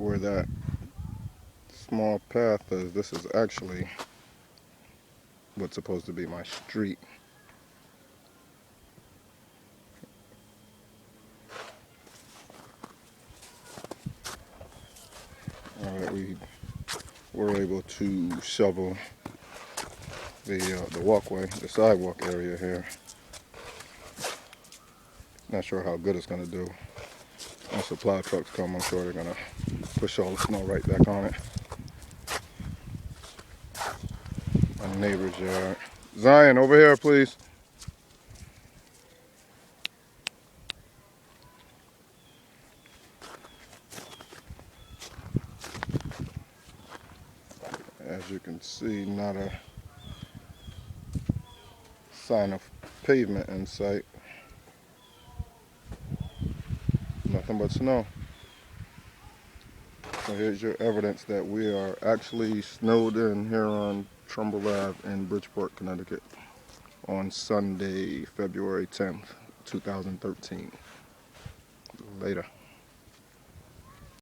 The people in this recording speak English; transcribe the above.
where that small path is. This is actually what's supposed to be my street. Alright, we were able to shovel the walkway, the sidewalk area here. Not sure how good it's going to do. When supply trucks come, I'm sure they're going to push all the snow right back on it. My neighbor's yard. Zion, over here, please. As you can see, not a sign of pavement in sight. Nothing but snow. So here's your evidence that we are actually snowed in here on Trumbull Ave in Bridgeport, Connecticut on Sunday, February 10th, 2013. Later.